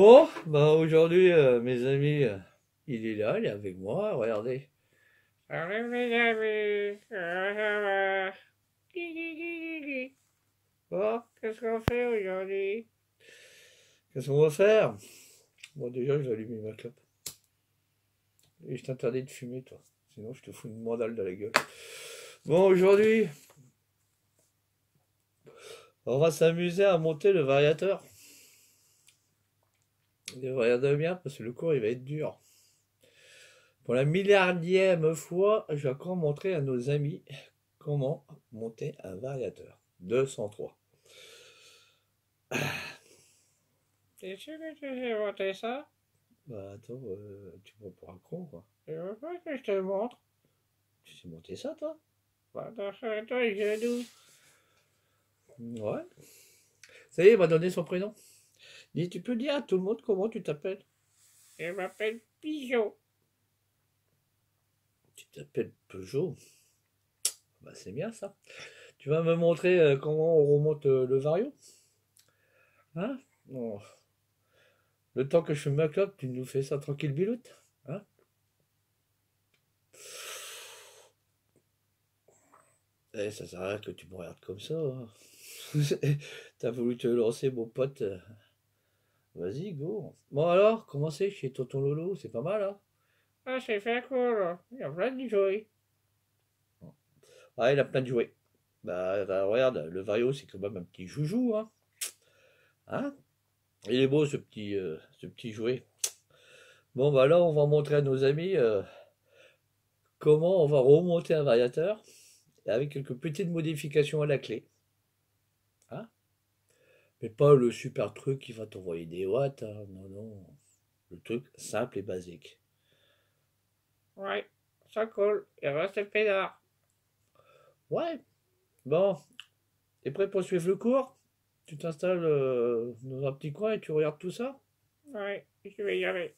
Bon, bah aujourd'hui, mes amis, il est là, il est avec moi, regardez. Salut mes amis, comment ça va? Gui. Bon, qu'est-ce qu'on fait aujourd'hui? Qu'est-ce qu'on va faire? Bon, déjà, je vais allumer ma clope. Et je t'interdis de fumer, toi. Sinon, je te fous une mandale dans la gueule. Bon, aujourd'hui, on va s'amuser à monter le variateur. Le variateur bien, parce que le cours, il va être dur. Pour la milliardième fois, je vais encore montrer à nos amis comment monter un variateur. 203. T'es sûr que tu sais monter ça? Bah attends, tu me prends pour un con, quoi. Tu veux pas que je te le montre? Tu sais monter ça, toi? Bah attention, toi, les genoux. Ouais. Ça y est, il m'a donné son prénom. Dis, tu peux dire à tout le monde comment tu t'appelles? Je m'appelle Pigeot. Tu t'appelles Peugeot? Bah c'est bien ça. Tu vas me montrer comment on remonte le vario? Hein? Non. Le temps que je fume ma clope, tu nous fais ça tranquille biloute? Hein? Eh, ça sert à rien que tu me regardes comme ça, hein. T'as voulu te lancer, mon pote. Vas-y, go. Bon alors, comment c'est chez Tonton Lolo? C'est pas mal, hein? Ah, c'est fait cool. Il y a plein de jouets. Ah, il a plein de jouets. Bah, regarde, le Vario, c'est quand même un petit joujou, hein? Hein? Il est beau, ce petit jouet. Bon, bah là, on va montrer à nos amis comment on va remonter un variateur avec quelques petites modifications à la clé. Hein? Mais pas le super truc qui va t'envoyer des watts, hein. Non, non. Le truc simple et basique. Ouais, ça colle. Il reste le pédard. Ouais, bon. T'es prêt pour suivre le cours? Tu t'installes dans un petit coin et tu regardes tout ça? Ouais, je vais y aller.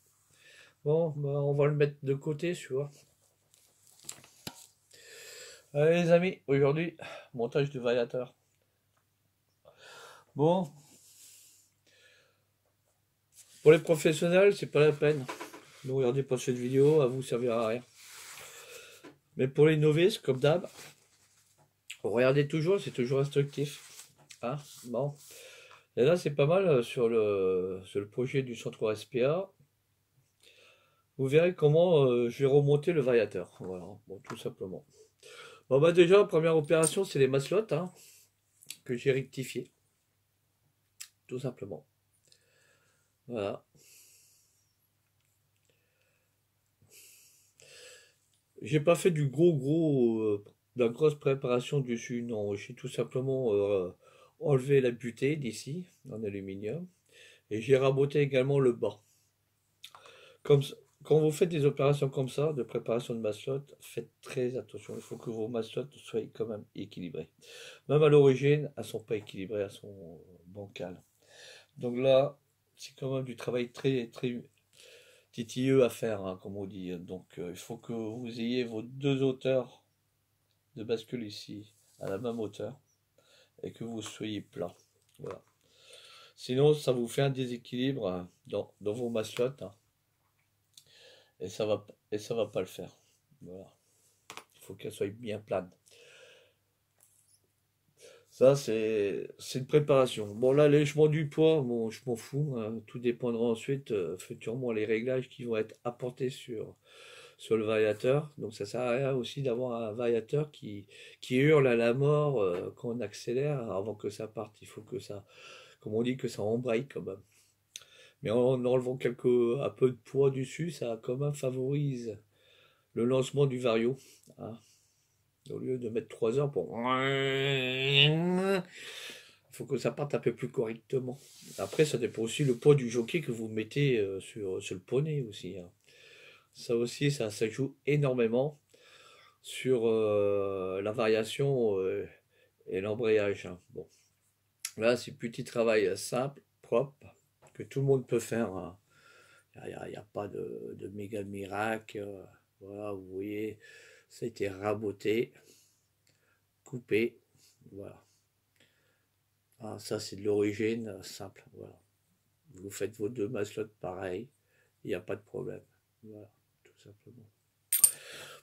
Bon, bah on va le mettre de côté, tu vois. Allez les amis, aujourd'hui, montage du variateur. Bon, pour les professionnels, c'est pas la peine. Ne regardez pas cette vidéo, elle vous servira à rien. Mais pour les novices, comme d'hab, regardez toujours, c'est toujours instructif. Hein? Bon. Et là, c'est pas mal sur le projet du centre SPA. Vous verrez comment je vais remonter le variateur. Voilà, bon, tout simplement. Bon, bah déjà, première opération, c'est les maslottes, hein, que j'ai rectifié. Tout simplement. Voilà. J'ai pas fait de la grosse préparation dessus, non. J'ai tout simplement enlevé la butée d'ici, en aluminium. Et j'ai raboté également le bas. Comme, quand vous faites des opérations comme ça, de préparation de maslotte, faites très attention. Il faut que vos maslottes soient quand même équilibrées. Même à l'origine, elles sont pas équilibrées, elles sont bancales. Donc là, c'est quand même du travail très, très titilleux à faire, hein, comme on dit. Donc il faut que vous ayez vos deux hauteurs de bascule ici à la même hauteur et que vous soyez plat. Voilà. Sinon, ça vous fait un déséquilibre hein, dans vos maslottes hein, et ça va pas le faire. Voilà. Il faut qu'elle soit bien plane. Ça, c'est une préparation. Bon, l'allègement du poids, bon, je m'en fous, hein. Tout dépendra ensuite, futurement, les réglages qui vont être apportés sur le variateur. Donc, ça sert à rien aussi d'avoir un variateur qui hurle à la mort quand on accélère avant que ça parte. Il faut que ça, comme on dit, que ça embraye quand même. Mais en enlevant un peu de poids dessus, ça quand même favorise le lancement du vario, hein. Au lieu de mettre 3 heures pour... Il faut que ça parte un peu plus correctement. Après, ça dépend aussi le poids du jockey que vous mettez sur le poney aussi, hein. Ça aussi, ça joue énormément sur la variation et l'embrayage, hein. Bon, là, c'est petit travail simple, propre, que tout le monde peut faire, hein. Il n'y a pas de méga miracle. Voilà, vous voyez, ça a été raboté, coupé. Voilà. Ah, ça, c'est de l'origine simple. Voilà. Vous faites vos 2 maslottes pareil, il n'y a pas de problème. Voilà, tout simplement.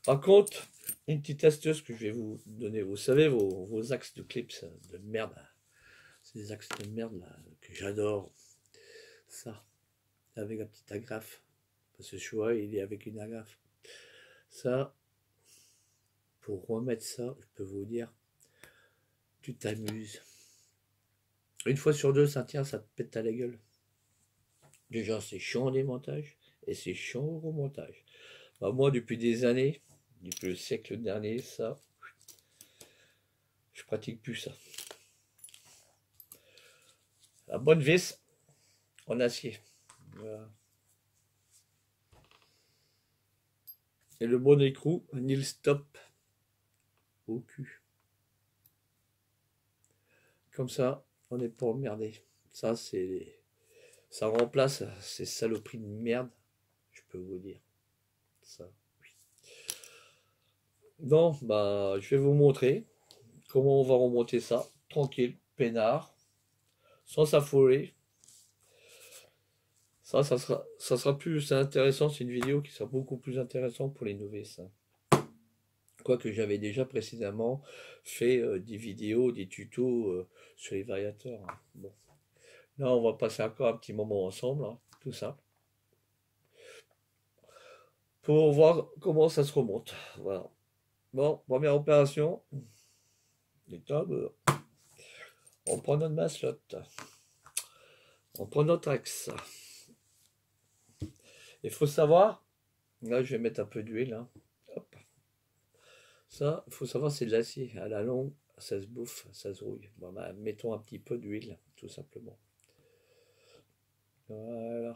Par contre, une petite astuce que je vais vous donner, vous savez, vos axes de clips de merde, ces axes de merde là, que j'adore, ça, avec la petite agrafe, parce que je vois, il est avec une agrafe. Ça, pour remettre ça, je peux vous dire, tu t'amuses. Une fois sur deux, ça tient, ça te pète à la gueule. Déjà, c'est chiant au démontage et c'est chiant au remontage. Bah, moi, depuis des années, depuis le siècle dernier, ça, je pratique plus ça. La bonne vis en acier. Voilà. Et le bon écrou, nil stop au cul. Comme ça, on n'est pas emmerdé. Ça, ça remplace ces saloperies de merde, je peux vous dire. Ça, oui. Bon, bah, je vais vous montrer comment on va remonter ça. Tranquille, peinard, sans s'affoler. Ça sera plus intéressant. C'est une vidéo qui sera beaucoup plus intéressante pour les novices. Quoique j'avais déjà précédemment fait des vidéos, des tutos sur les variateurs. Bon. Là, on va passer encore un petit moment ensemble, hein, tout ça, pour voir comment ça se remonte. Voilà. Bon, première opération. Les tables. On prend notre maslotte. On prend notre axe. Il faut savoir, là je vais mettre un peu d'huile. Hein. Hop. Ça, il faut savoir, c'est de l'acier. À la longue, ça se bouffe, ça se rouille. Bon, bah, mettons un petit peu d'huile, tout simplement. Voilà.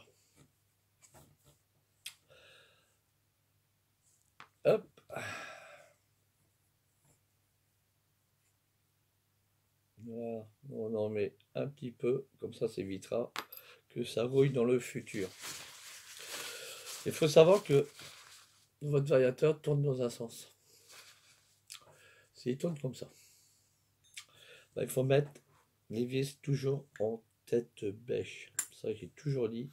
Hop. Voilà. On en met un petit peu, comme ça évitera que ça rouille dans le futur. Il faut savoir que votre variateur tourne dans un sens. S'il tourne comme ça, bah, il faut mettre les vis toujours en tête bêche. Ça, j'ai toujours dit,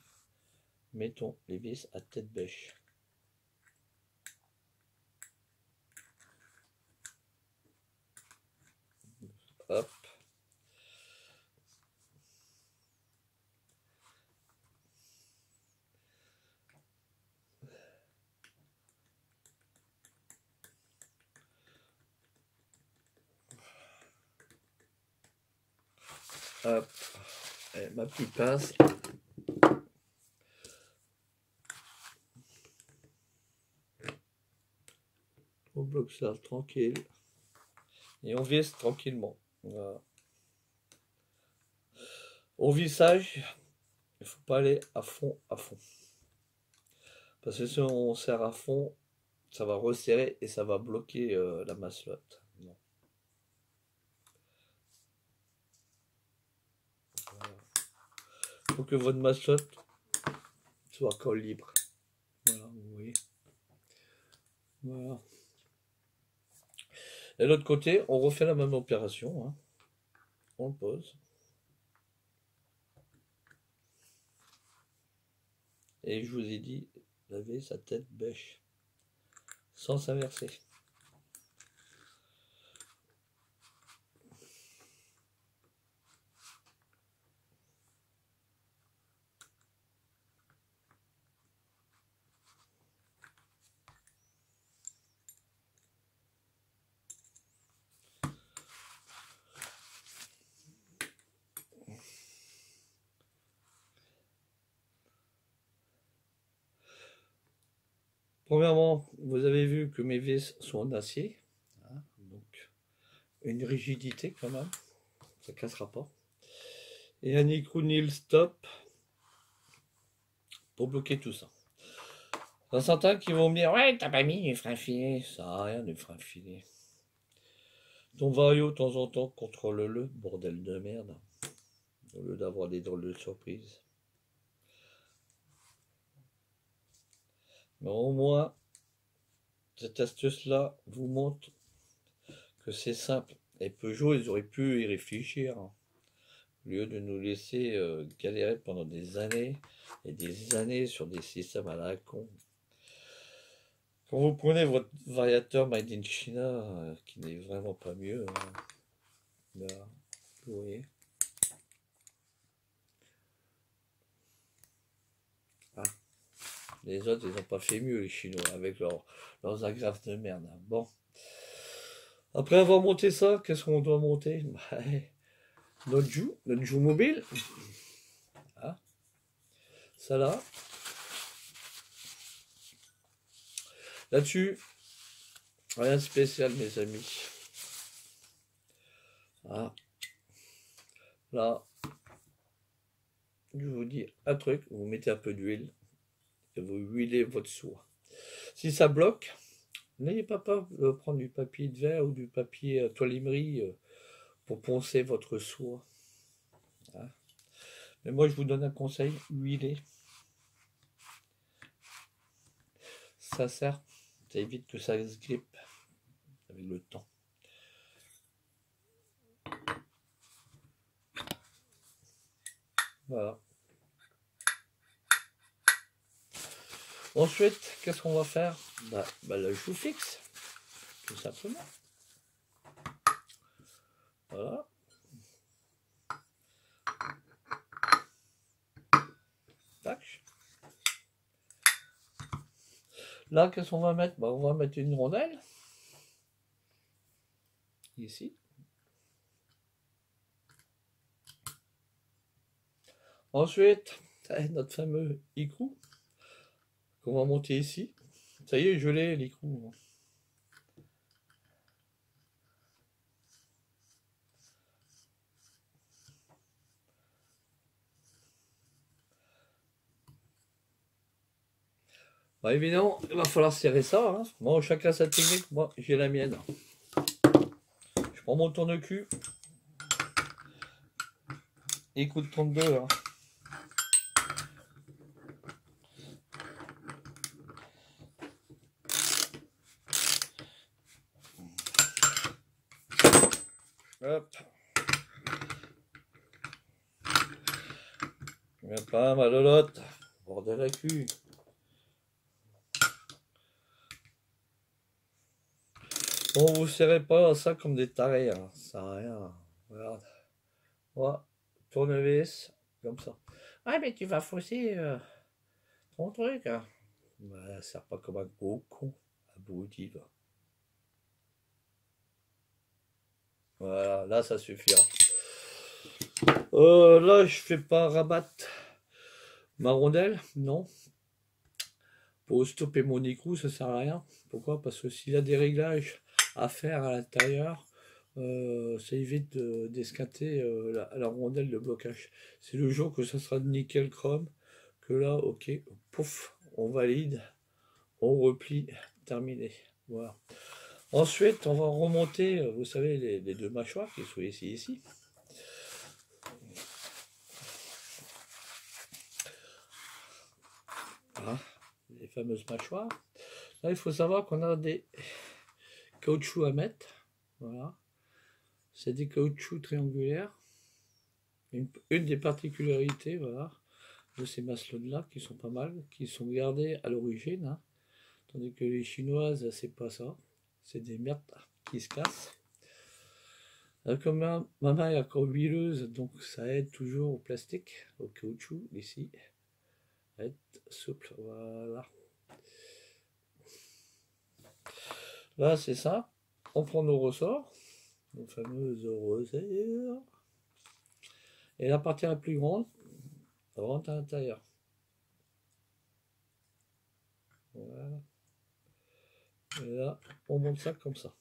mettons les vis à tête bêche. Hop. Hop. Et ma petite pince. On bloque ça tranquille. Et on visse tranquillement. Voilà. Au vissage, il ne faut pas aller à fond, à fond. Parce que si on serre à fond, ça va resserrer et ça va bloquer la masselotte. Non. Voilà. Il faut que votre masselotte soit col libre. Voilà, vous voyez. Voilà. Et de l'autre côté, on refait la même opération. Hein. On le pose. Et je vous ai dit, laver sa tête bêche. Sans s'inverser. Premièrement, vous avez vu que mes vis sont en acier. Hein, donc, une rigidité quand même. Ça ne cassera pas. Et un écrou nil stop pour bloquer tout ça. Il y en a certains qui vont me dire, ouais, t'as pas mis du frein filet. Ça n'a rien de frein filet. Ton vario, de temps en temps, contrôle-le, bordel de merde. Au lieu d'avoir des drôles de surprises. Mais au moins, cette astuce-là vous montre que c'est simple. Et Peugeot, ils auraient pu y réfléchir. Hein. au lieu de nous laisser galérer pendant des années et des années sur des systèmes à la con. Quand vous prenez votre variateur Made in China, qui n'est vraiment pas mieux, hein, là, vous voyez. Ah, les autres, ils n'ont pas fait mieux, les Chinois, avec leurs agrafes de merde, hein. Bon. Après avoir monté ça, qu'est-ce qu'on doit monter? Bah, notre joue mobile. Ah, ça là. Là-dessus, rien de spécial, mes amis. Ah, là, je vous dis un truc, vous mettez un peu d'huile et vous huilez votre soie. Si ça bloque, n'ayez pas peur de prendre du papier de verre ou du papier toilerie pour poncer votre soie. Hein. Mais moi, je vous donne un conseil, huilez. Ça sert, ça évite que ça se grippe avec le temps. Voilà. Ensuite, qu'est-ce qu'on va faire? Le joue fixe, tout simplement. Voilà. Tac. Là, qu'est-ce qu'on va mettre? On va mettre une rondelle. Ici. Ensuite, notre fameux écrou qu'on va monter ici. Ça y est, je l'ai, l'écrou. Bah, évidemment, il va falloir serrer ça. Hein. Bon, chacun sa technique. Moi, j'ai la mienne. Je prends mon tourne-cul. Écoute 32. Hein. Hop. Viens pas, ma lolotte. Bordel à cul. Bon, vous serrez pas ça comme des tarés. Hein. Ça sert à rien. Regarde. Voilà. Tournevis. Comme ça. Ah, mais tu vas fausser ton truc. Hein. Bah, ça sert pas comme un gros con. Abruti, va. Voilà, là, ça suffira. Là, je fais pas rabattre ma rondelle, non. Pour stopper mon écrou, ça sert à rien. Pourquoi? Parce que s'il y a des réglages à faire à l'intérieur, ça évite d'esquinter la rondelle de blocage. C'est le jour que ça sera de nickel chrome que là, ok, pouf, on valide, on replie, terminé. Voilà. Ensuite, on va remonter, vous savez, les deux mâchoires qui sont ici. Voilà, les fameuses mâchoires. Là, il faut savoir qu'on a des caoutchoucs à mettre. Voilà. C'est des caoutchoucs triangulaires. Une des particularités, voilà, de ces macelons-là, qui sont pas mal, qui sont gardés à l'origine. Hein. Tandis que les chinoises, c'est pas ça. C'est des merdes qui se cassent. Comme ma main est encore huileuse, donc ça aide toujours au plastique, au caoutchouc, ici. À être souple, voilà. Là, c'est ça. On prend nos ressorts, nos fameuses resserres. Et la partie la plus grande rentre à l'intérieur. Voilà. Et là, on monte ça comme ça.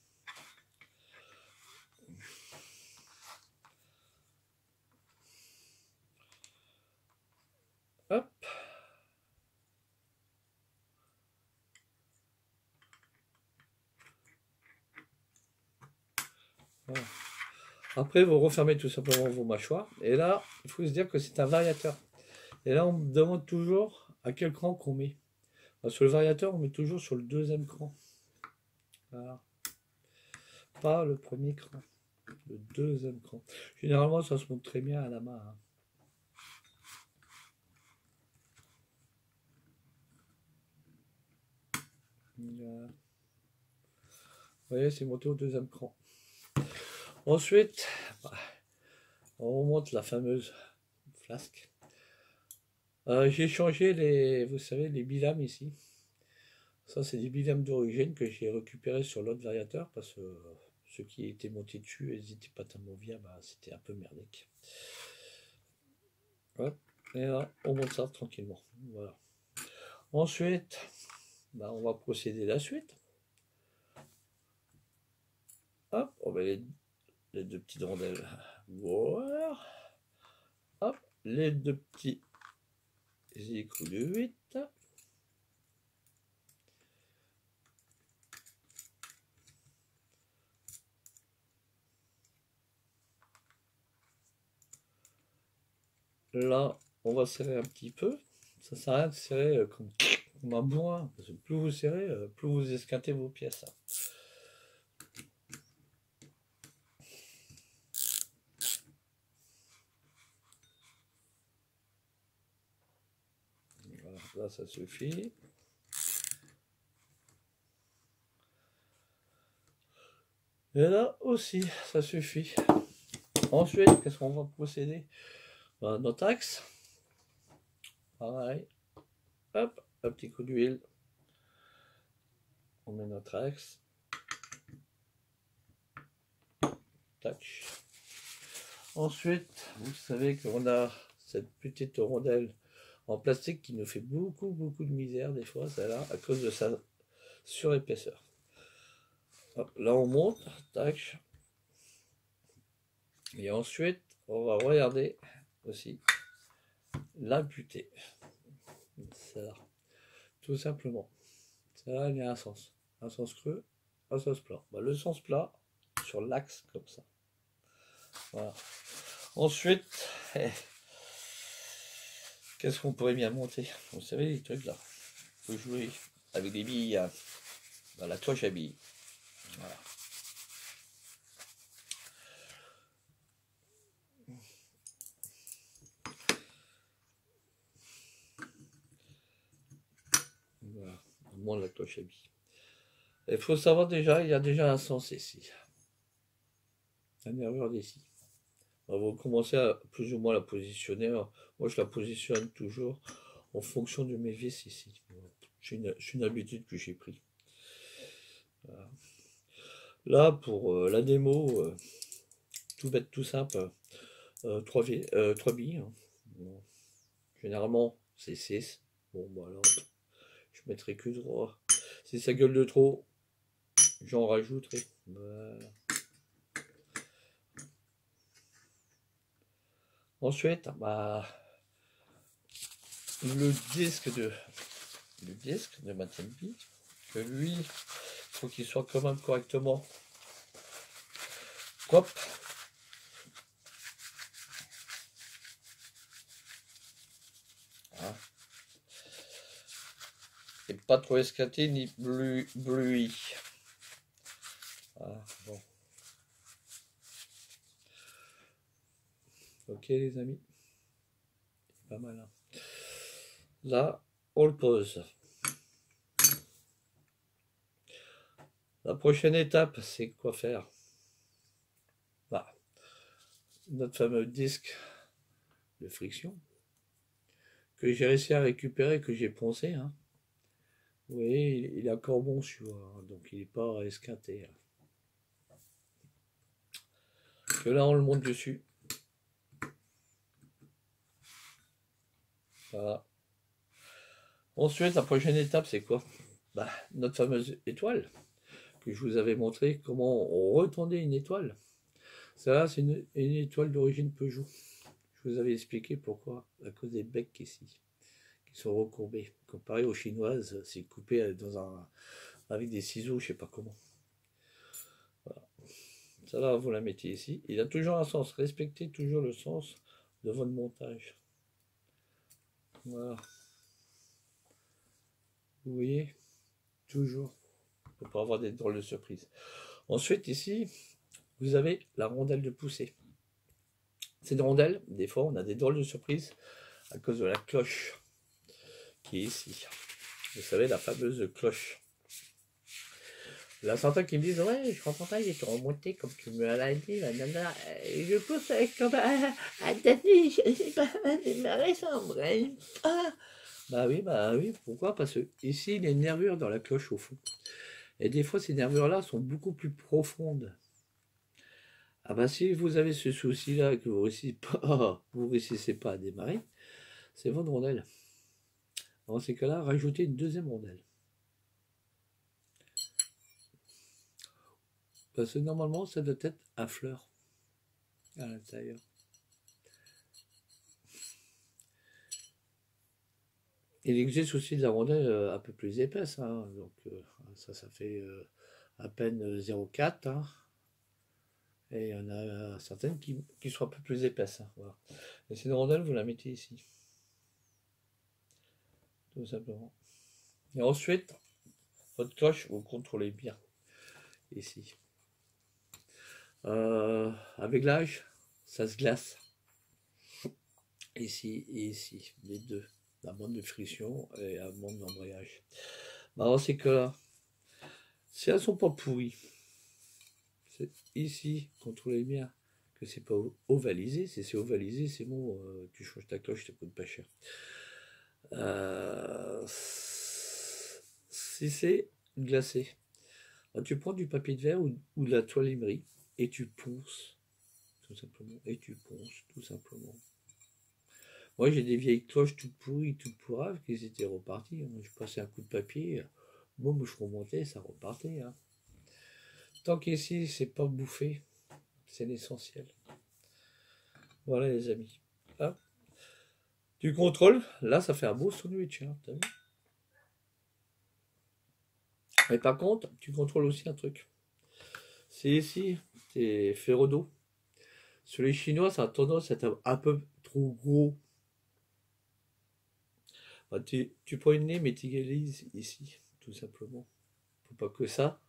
Hop. Voilà. Après, vous refermez tout simplement vos mâchoires. Et là, il faut se dire que c'est un variateur. Et là, on me demande toujours à quel cran qu'on met. Sur le variateur, on met toujours sur le deuxième cran. Voilà. Pas le premier cran. Le deuxième cran. Généralement, ça se monte très bien à la main. Hein. Voilà. Vous voyez, c'est monté au deuxième cran. Ensuite, bah, on remonte la fameuse flasque. J'ai changé les, vous savez, les bilames ici. Ça, c'est des bilames d'origine que j'ai récupérés sur l'autre variateur parce que ceux qui étaient montés dessus, ils n'étaient pas tellement bien, bah, c'était un peu merdique. Hop, et là, on monte ça tranquillement. Voilà. Ensuite, bah, on va procéder la suite. Hop, on met les deux petites rondelles. Voilà. Hop, les deux petits écrous de 8. Là, on va serrer un petit peu. Ça sert à rien de serrer comme un bourrin. Parce que plus vous serrez, plus vous esquintez vos pièces. Voilà, là, ça suffit. Et là aussi, ça suffit. Ensuite, qu'est-ce qu'on va procéder? Notre axe. Pareil. Hop, un petit coup d'huile. On met notre axe. Tac. Ensuite, vous savez qu'on a cette petite rondelle en plastique qui nous fait beaucoup de misère des fois, celle-là, à cause de sa surépaisseur. Hop, là, on monte. Tac. Et ensuite, on va regarder aussi l'imputé. Ça, tout simplement. Ça, il y a un sens. Un sens creux, un sens plat. Bah, le sens plat, sur l'axe, comme ça. Voilà. Ensuite, qu'est-ce qu'on pourrait bien monter? Vous savez, les trucs là. Il faut jouer avec des billes dans la toche à billes. Voilà. Voilà. On monte la cloche à billes. Il faut savoir déjà, il y a déjà un sens ici. La nervure d'ici. Vous commencez à plus ou moins la positionner. Moi, je la positionne toujours en fonction de mes vis ici. C'est une habitude que j'ai pris. Voilà. Là, pour la démo, tout bête, tout simple, 3 billes. Hein. Bon. Généralement, c'est 6. Bon, bah alors, je mettrai que 3. Si ça gueule de trop, j'en rajouterai. Voilà. Ensuite, bah, le disque de ma Tempi, que lui, il faut qu'il soit quand même correctement propre. Hein. Et pas trop escaté ni bleuи. Ah, bon. Ok les amis, c'est pas mal. Hein. Là, on le pose. La prochaine étape, c'est quoi faire? Bah, notre fameux disque de friction que j'ai réussi à récupérer, que j'ai poncé. Hein. Vous voyez, il est encore bon celui-là, hein, donc il n'est pas esquinté. Hein. Que là, on le monte dessus. Voilà. Ensuite, la prochaine étape, c'est quoi? Bah, notre fameuse étoile, que je vous avais montré comment on retendait une étoile. Ça, c'est une étoile d'origine Peugeot. Je vous avais expliqué pourquoi, à cause des becs ici, qui sont recourbés. Comparé aux chinoises, c'est coupé avec des ciseaux, je sais pas comment. Voilà. Ça là, vous la mettez ici. Il a toujours un sens. Respectez toujours le sens de votre montage. Voilà. Vous voyez, toujours. Pour pas avoir des drôles de surprises. Ensuite, ici, vous avez la rondelle de poussée. Cette rondelle, des fois, on a des drôles de surprises à cause de la cloche qui est ici. Vous savez, la fameuse cloche. Là, certains qui me disent, ouais, je comprends pas, il est remonté comme tu me l'as dit, nanana. Et je pousse comme à Denis, je sais pas, démarrer sans brème. Ah. Bah oui, pourquoi? Parce que ici, il y a une nervure dans la cloche au fond. Et des fois, ces nervures-là sont beaucoup plus profondes. Ah bah si vous avez ce souci-là, que vous ne réussissez pas à démarrer, c'est votre rondelle. Dans ces cas-là, rajoutez une deuxième rondelle. Parce que normalement, ça doit être à fleur à l'intérieur. Il existe aussi de la rondelle un peu plus épaisse, hein. Donc ça fait à peine 0,4, hein. Et il y en a certaines qui sont un peu plus épaisses, hein. Voilà. Et cette rondelle, vous la mettez ici, tout simplement. Et ensuite, votre cloche, vous contrôlez bien ici. Avec l'âge, ça se glace. Ici et ici, les deux. La bande de friction et la bande d'embrayage. Alors c'est que là, si elles sont pas pourries, c'est ici, contrôlez bien que c'est pas ovalisé. Si c'est ovalisé, c'est bon, tu changes ta cloche, ça coûte pas cher. Si c'est glacé, ben, tu prends du papier de verre ou de la toile émerie et tu ponces, tout simplement. Et tu ponces, tout simplement. Moi, j'ai des vieilles cloches toutes pourries, toutes pourraves, qui étaient reparties, hein. Je passais un coup de papier, boum, je remontais, ça repartait, hein. Tant qu'ici, c'est pas bouffé, c'est l'essentiel. Voilà, les amis. Hop. Tu contrôles, là, ça fait un beau sandwich, hein, t'as vu? Mais par contre, tu contrôles aussi un truc. C'est ici, c'est ferro d'eau. Sur les Chinois, ça a tendance à être un peu trop gros. Bah, tu prends une lime et tu égalises ici, tout simplement. Faut pas que ça,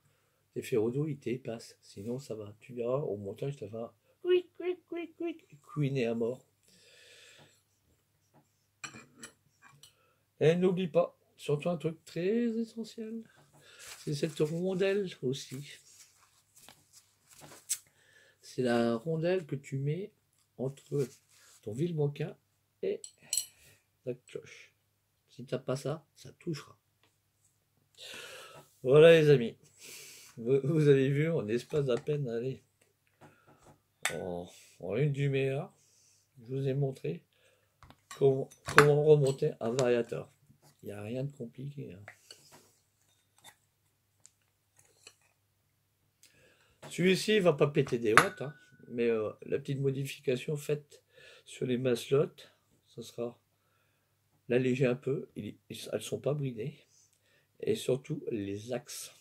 les ferros d'eau, ils t'épassent. Sinon, ça va. Tu verras, au montage, ça va couiner à mort. Et n'oublie pas, surtout un truc très essentiel, c'est cette rondelle aussi. C'est la rondelle que tu mets entre ton vilebrequin et la cloche. Si t'as pas ça, ça touchera. Voilà les amis. Vous avez vu, en espace d'à peine, allez, en une demi-heure, je vous ai montré comment remonter un variateur. Il n'y a rien de compliqué, hein. Celui-ci ne va pas péter des watts, hein, mais la petite modification faite sur les maslottes, ce sera l'alléger un peu. Elles ne sont pas bridées. Et surtout les axes.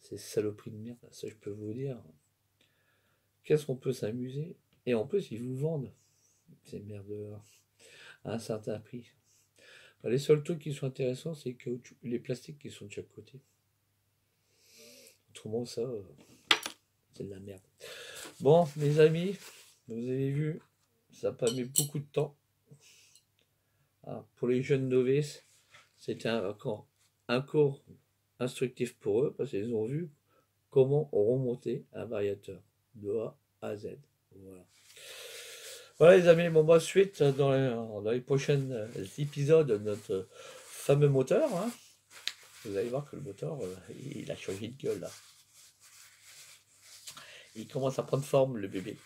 C'est saloperie de merde, ça je peux vous dire. Qu'est-ce qu'on peut s'amuser? Et en plus, ils vous vendent ces merdes à un certain prix. Les seuls trucs qui sont intéressants, c'est que les plastiques qui sont de chaque côté. Autrement, ça, c'est de la merde. Bon, mes amis, vous avez vu, ça n'a pas mis beaucoup de temps. Ah, pour les jeunes novices, c'était un cours instructif pour eux, parce qu'ils ont vu comment remonter un variateur de A à Z. Voilà. Voilà les amis, bon bah suite dans les prochains épisodes de notre fameux moteur, hein. Vous allez voir que le moteur, il a changé de gueule là. Il commence à prendre forme le bébé.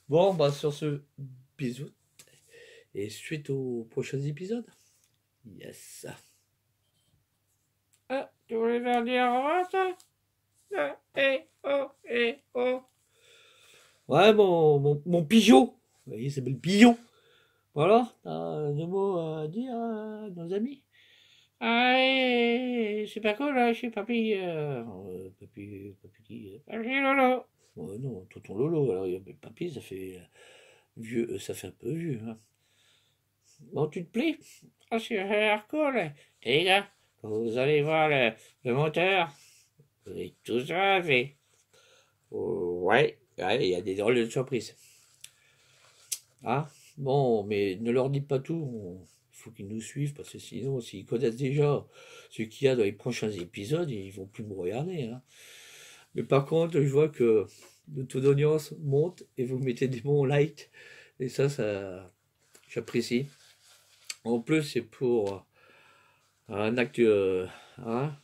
Bon bah sur ce, bisous. Et suite aux prochains épisodes. Yes. Ah, tu voulais leur dire au revoir ça? Oh. Ouais, mon pigeon. Il s'appelle Pigeon. Voilà, t'as deux mots à dire à nos amis. Ah, c'est pas cool, là, je suis papy. Papy qui? Papy Lolo. Non, tonton Lolo. Alors, papy, ça fait vieux, ça fait un peu vieux, hein. Bon, tu te plais? Ah, c'est l'air cool. Et les gars, quand vous allez voir le moteur, Vous avez tout fait. Ouais, ouais, il y a des drôles de surprises. Ah, bon, mais ne leur dites pas tout. Il faut qu'ils nous suivent parce que sinon, s'ils connaissent déjà ce qu'il y a dans les prochains épisodes, ils vont plus me regarder, hein. Mais par contre, je vois que le taux d'audience monte et vous mettez des bons likes. Et ça, j'apprécie. En plus, c'est pour un acte, hein,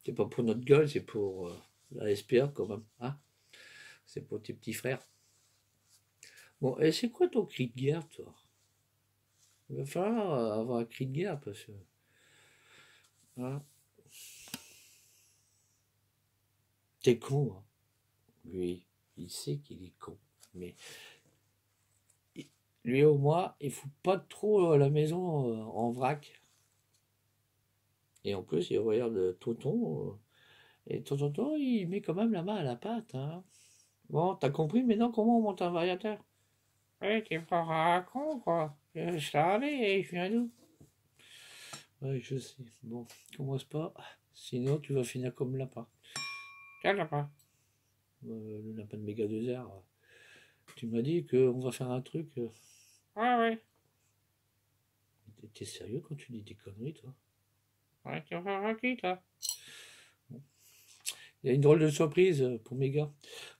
c'est pas pour notre gueule, c'est pour la SPA quand même, hein. C'est pour tes petits frères. Bon, et c'est quoi ton cri de guerre, toi? Il va falloir avoir un cri de guerre parce que, hein, t'es con, hein. Lui, il sait qu'il est con. Mais lui, au moins, il fout pas trop la maison en vrac. Et en plus, il regarde Tonton. Et de temps en temps, il met quand même la main à la pâte, hein. Bon, t'as compris maintenant comment on monte un variateur? Ouais, t'es pas con, quoi. Je savais, et je viens d'où? Ouais, je sais. Bon, commence pas. Sinon, tu vas finir comme le lapin. Quel lapin? Le lapin de méga 2R. Tu m'as dit qu'on va faire un truc. Ouais, ouais. T'es sérieux quand tu dis des conneries, toi? Ouais, tu vas faire un qui, toi? Il y a une drôle de surprise pour Méga.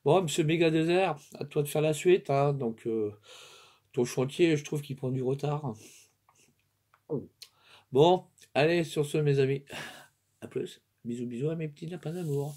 Bon, monsieur Méga Désert, à toi de faire la suite, hein. Donc, ton chantier, je trouve qu'il prend du retard. Bon, allez, sur ce, mes amis. À plus. Bisous, bisous à mes petits lapins d'amour.